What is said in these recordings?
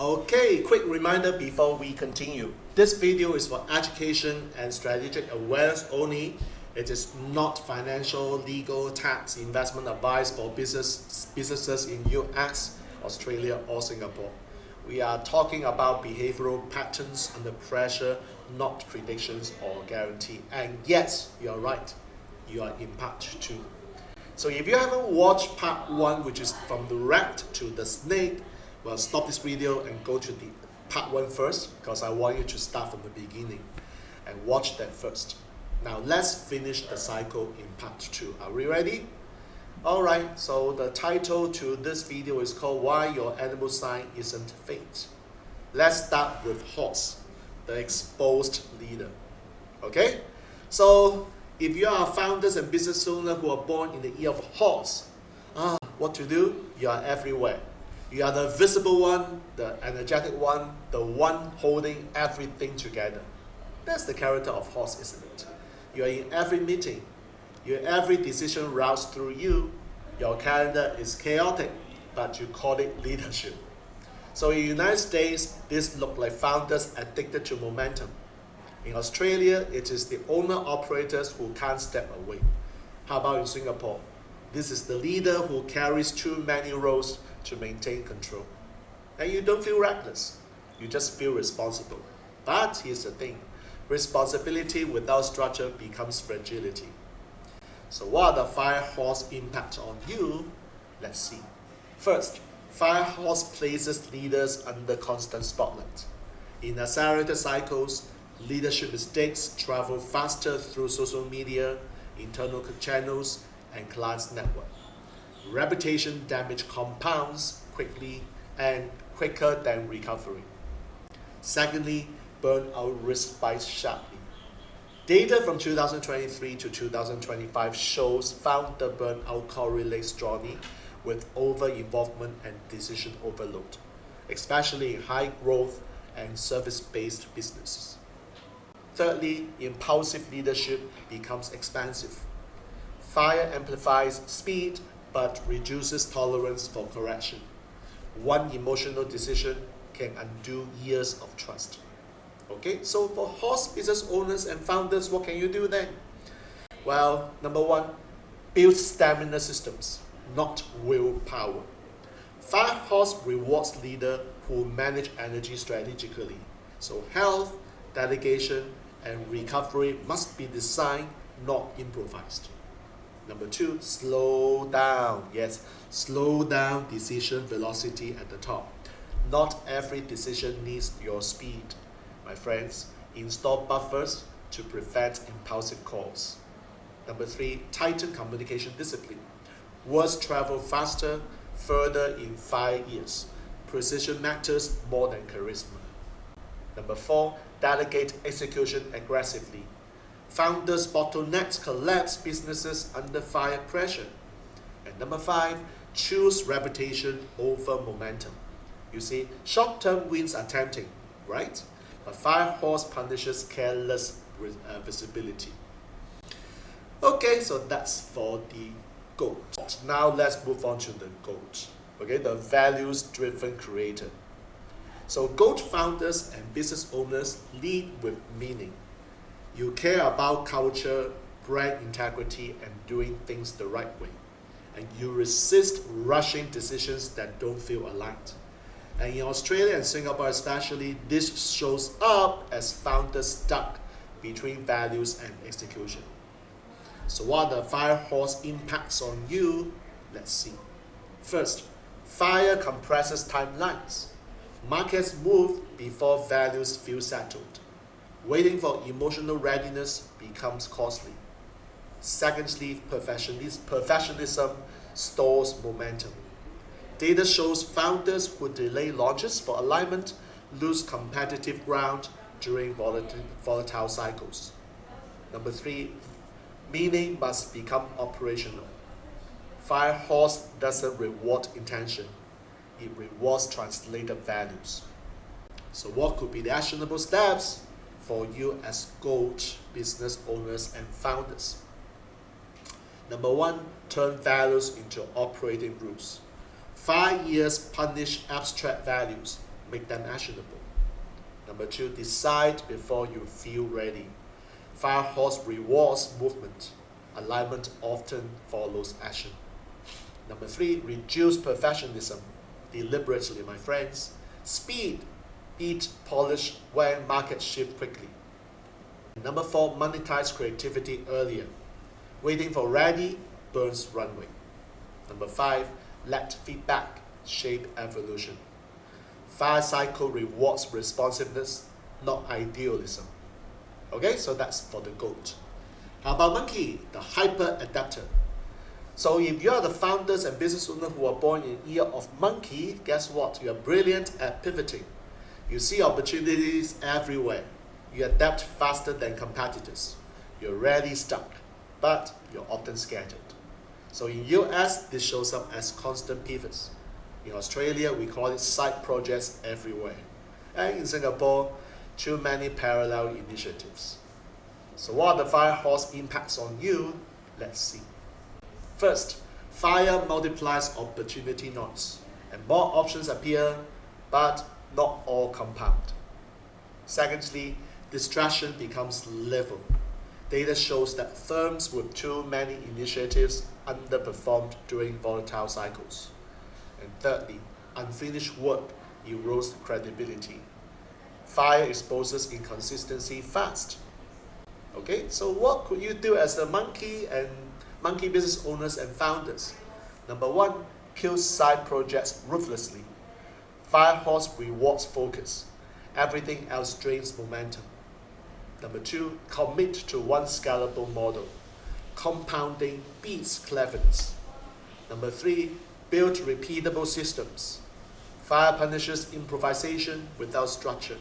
Okay, quick reminder before we continue. This video is for education and strategic awareness only. It is not financial, legal, tax, investment advice for businesses in US, Australia or Singapore. We are talking about behavioral patterns under pressure, not predictions or guarantee. And yes, you're right, you are in part 2. So if you haven't watched part 1, which is from the rat to the snake, well, stop this video and go to the part 1 first, because I want you to start from the beginning and watch that first. Now let's finish the cycle in part 2. Are we ready? Alright, so the title to this video is called Why Your Animal Sign Isn't Fate. Let's start with horse, the exposed leader. Okay? So if you are founders and business owners who are born in the year of horse, what to do? You are everywhere. You are the visible one, the energetic one, the one holding everything together. That's the character of horse, isn't it? You are in every meeting. Your every decision routes through you. Your calendar is chaotic, but you call it leadership. So in the United States, this looks like founders addicted to momentum. In Australia, it is the owner-operators who can't step away. How about in Singapore? This is the leader who carries too many roles to maintain control. And you don't feel reckless, you just feel responsible. But here's the thing, responsibility without structure becomes fragility. So what are the Firehorse impacts on you? Let's see. First, Firehorse places leaders under constant spotlight. In accelerated cycles, leadership mistakes travel faster through social media, internal channels, and clients' network. Reputation damage compounds quickly and quicker than recovery. Secondly, burnout risk spikes sharply. Data from 2023 to 2025 shows founder burnout correlates strongly with over-involvement and decision overload, especially in high-growth and service-based businesses. Thirdly, impulsive leadership becomes expensive. Fire amplifies speed but reduces tolerance for correction. One emotional decision can undo years of trust. Okay, so for horse business owners and founders, what can you do then? Well, number 1, build stamina systems, not willpower. Firehorse rewards leaders who manage energy strategically. So health, delegation, and recovery must be designed, not improvised. Number 2, slow down. Yes, slow down decision velocity at the top. Not every decision needs your speed. My friends, install buffers to prevent impulsive calls. Number 3, tighten communication discipline. Words travel faster, further in 5 years. Precision matters more than charisma. Number 4, delegate execution aggressively. Founders' bottlenecks collapse businesses under fire pressure. And number 5, choose reputation over momentum. You see, short-term wins are tempting, right? But Firehorse punishes careless visibility. Okay, so that's for the goat. Now let's move on to the goat. Okay, the values-driven creator. So goat founders and business owners lead with meaning. You care about culture, brand integrity, and doing things the right way. And you resist rushing decisions that don't feel aligned. And in Australia and Singapore especially, this shows up as founders stuck between values and execution. So what are the Firehorse impacts on you? Let's see. First, fire compresses timelines. Markets move before values feel settled. Waiting for emotional readiness becomes costly. Secondly, perfectionism stores momentum. Data shows founders who delay launches for alignment lose competitive ground during volatile cycles. Number 3, meaning must become operational. Firehorse doesn't reward intention, it rewards translated values. So what could be the actionable steps for you as goat business owners and founders? Number 1, turn values into operating rules. 5 years punish abstract values, make them actionable. Number 2, decide before you feel ready. Firehorse rewards movement. Alignment often follows action. Number 3, reduce perfectionism. Deliberately, my friends. Speed beat polish when markets shift quickly. Number 4, monetize creativity earlier. Waiting for ready burns runway. Number 5, let feedback shape evolution. Fire cycle rewards responsiveness, not idealism. Okay, so that's for the goat. How about monkey, the hyper adapter? So if you are the founders and business owners who are born in the year of monkey, guess what? You are brilliant at pivoting. You see opportunities everywhere. You adapt faster than competitors. You're rarely stuck, but you're often scattered. So in US, this shows up as constant pivots. In Australia, we call it side projects everywhere. And in Singapore, too many parallel initiatives. So what are the Firehorse impacts on you? Let's see. First, fire multiplies opportunity noise, and more options appear, but not all compound. Secondly, distraction becomes level. Data shows that firms with too many initiatives underperformed during volatile cycles. And thirdly, unfinished work erodes credibility. Fire exposes inconsistency fast. Okay, so what could you do as a monkey and monkey business owners and founders? Number 1, kill side projects ruthlessly. Firehorse rewards focus. Everything else drains momentum. Number 2, commit to one scalable model. Compounding beats cleverness. Number 3, build repeatable systems. Fire punishes improvisation without structure.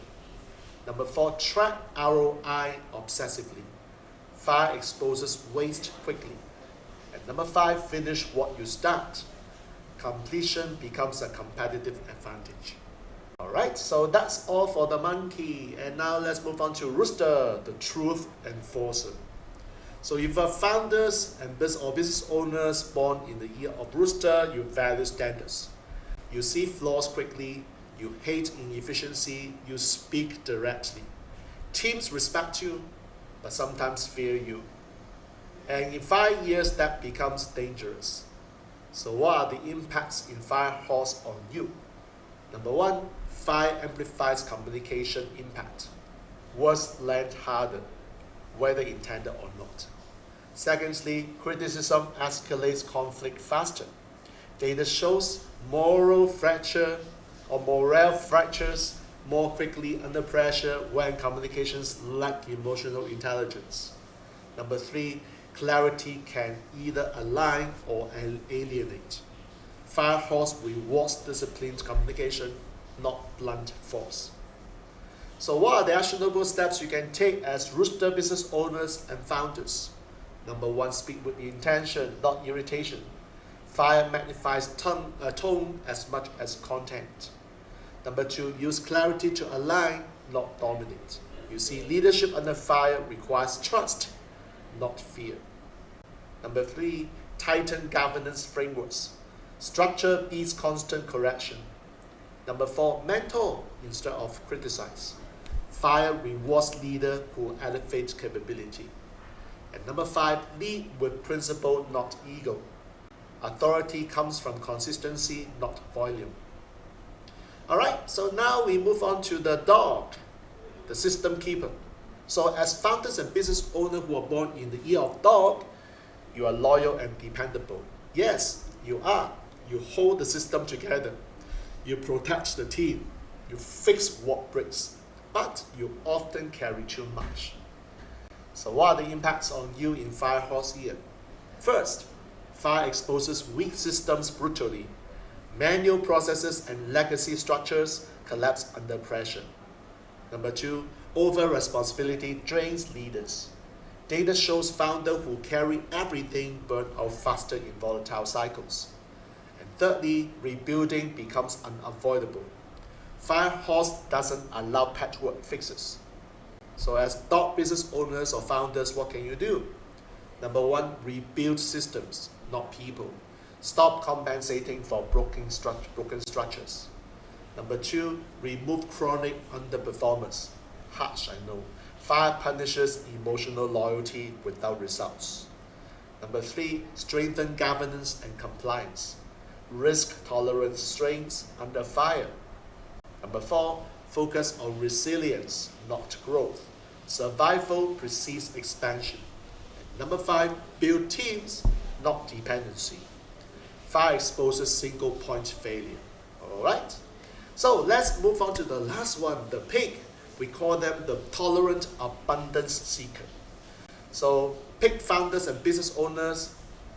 Number 4, track ROI obsessively. Fire exposes waste quickly. And number 5, finish what you start. Completion becomes a competitive advantage. Alright, so that's all for the monkey. And now let's move on to Rooster, the truth enforcer. So if you are founders and business owners born in the year of Rooster, you value standards. You see flaws quickly, you hate inefficiency, you speak directly. Teams respect you, but sometimes fear you. And in 5 years, that becomes dangerous. So what are the impacts in Firehorse on you? Number 1, fire amplifies communication impact. Words land harder, whether intended or not. Secondly, criticism escalates conflict faster. Data shows morale fractures more quickly under pressure when communications lack emotional intelligence. Number 3, clarity can either align or alienate. Firehorse rewards disciplined communication, not blunt force. So what are the actionable steps you can take as Rooster business owners and founders? Number 1, speak with intention, not irritation. Fire magnifies tone as much as content. Number 2, use clarity to align, not dominate. You see, leadership under fire requires trust, not fear. Number 3, tighten governance frameworks. Structure beats constant correction. Number 4, mentor instead of criticize. Fire rewards leader who elevate capability. And number 5, lead with principle, not ego. Authority comes from consistency, not volume. Alright, so now we move on to the dog, the system keeper. So as founders and business owners who are born in the year of dog, you are loyal and dependable. Yes, you are. You hold the system together. You protect the team. You fix what breaks. But you often carry too much. So what are the impacts on you in Firehorse year? First, fire exposes weak systems brutally. Manual processes and legacy structures collapse under pressure. Number 2, over-responsibility drains leaders. Data shows founders who carry everything burn out faster in volatile cycles. And thirdly, rebuilding becomes unavoidable. Firehorse doesn't allow patchwork fixes. So as dog business owners or founders, what can you do? Number 1, rebuild systems, not people. Stop compensating for broken structures. Number 2, remove chronic underperformance. Harsh, I know. Fire punishes emotional loyalty without results. Number 3, strengthen governance and compliance. Risk tolerance strengths under fire. Number 4, focus on resilience, not growth. Survival precedes expansion. And number 5, build teams, not dependency. Fire exposes single point failure. Alright? So let's move on to the last one, the pig. We call them the tolerant abundance seeker. So pig founders and business owners,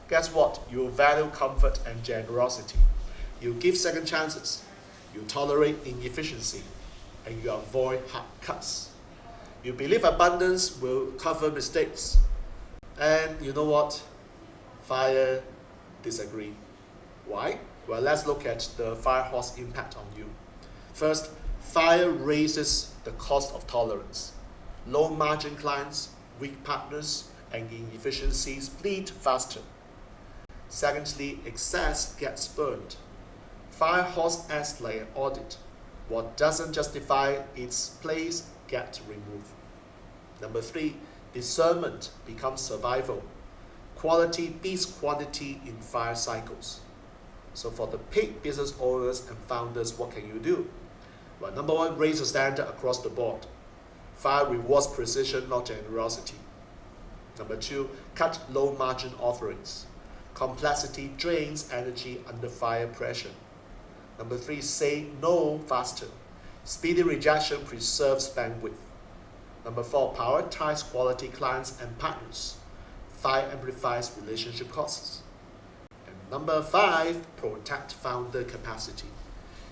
guess what? You value comfort and generosity. You give second chances. You tolerate inefficiency. And you avoid hard cuts. You believe abundance will cover mistakes. And you know what? Fire disagree. Why? Well, let's look at the Firehorse impact on you. First, fire raises the cost of tolerance. Low margin clients, weak partners, and inefficiencies bleed faster. Secondly, excess gets burned. Firehorse acts like an audit. What doesn't justify its place gets removed. Number 3, discernment becomes survival. Quality beats quantity in fire cycles. So for the pig business owners and founders, what can you do? Well, number 1, raise the standard across the board. Fire rewards precision, not generosity. Number 2, cut low margin offerings. Complexity drains energy under fire pressure. Number 3, say no faster. Speedy rejection preserves bandwidth. Number 4, prioritize quality clients and partners. Fire amplifies relationship costs. And number 5, protect founder capacity.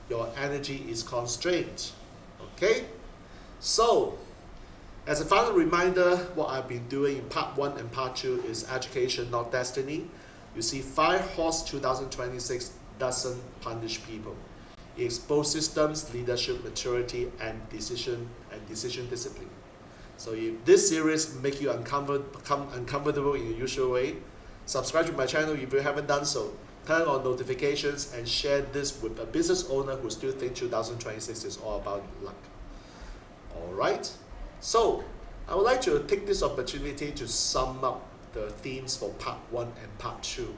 Your energy is constrained. Okay? So, as a final reminder, what I've been doing in part 1 and part 2 is education, not destiny. You see, Firehorse 2026 doesn't punish people. It exposes systems, leadership, maturity, and decision discipline. So if this series make you become uncomfortable in the usual way, subscribe to my channel if you haven't done so. Turn on notifications and share this with a business owner who still thinks 2026 is all about luck. Alright, so I would like to take this opportunity to sum up the themes for part 1 and part 2.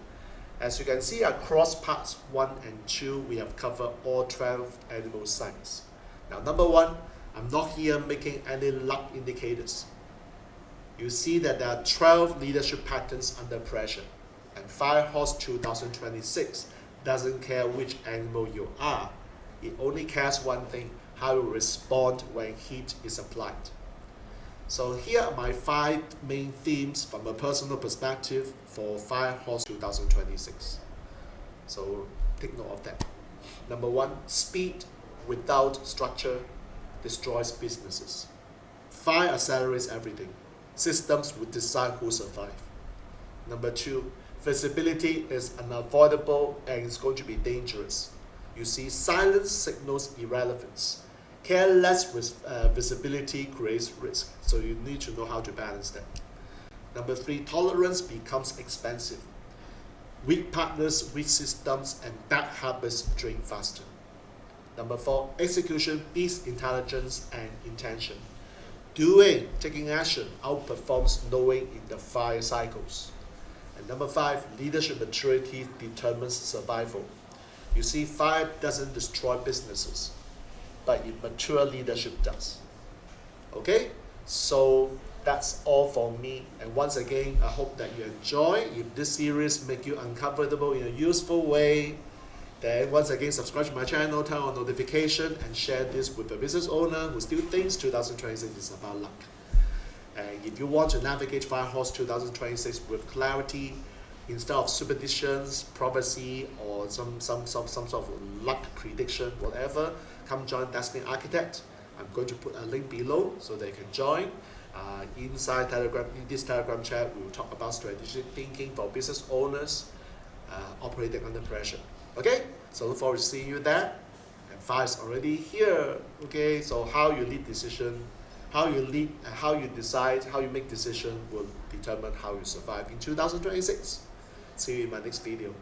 As you can see across parts 1 and 2, we have covered all 12 animal signs. Now number 1, I'm not here making any luck indicators. You see that there are 12 leadership patterns under pressure. And Firehorse 2026 doesn't care which animal you are. It only cares one thing, how you respond when heat is applied. So here are my 5 main themes from a personal perspective for Firehorse 2026. So take note of that. Number 1, speed without structure destroys businesses. Fire accelerates everything. Systems will decide who survive. Number 2, visibility is unavoidable and it's going to be dangerous. You see, silence signals irrelevance. Careless visibility creates risk, so you need to know how to balance that. Number 3, tolerance becomes expensive. Weak partners, weak systems, and bad habits drain faster. Number 4, execution beats intelligence and intention. Doing, taking action, outperforms knowing in the fire cycles. And number 5, leadership maturity determines survival. You see, fire doesn't destroy businesses, but mature leadership does. Okay, so that's all for me. And once again, I hope that you enjoy. If this series make you uncomfortable in a useful way, then once again, subscribe to my channel, turn on notification, and share this with a business owner who still thinks 2026 is about luck. And if you want to navigate Firehorse 2026 with clarity, instead of superstitions, prophecy, or some sort of luck prediction, whatever, come join Destiny Architect. I'm going to put a link below so they can join. Inside Telegram, in this Telegram chat, we will talk about strategic thinking for business owners operating under pressure. Okay, so look forward to seeing you there. And fire is already here. Okay, so how you lead decision, how you lead, and how you decide, how you make decision will determine how you survive in 2026. See you in my next video.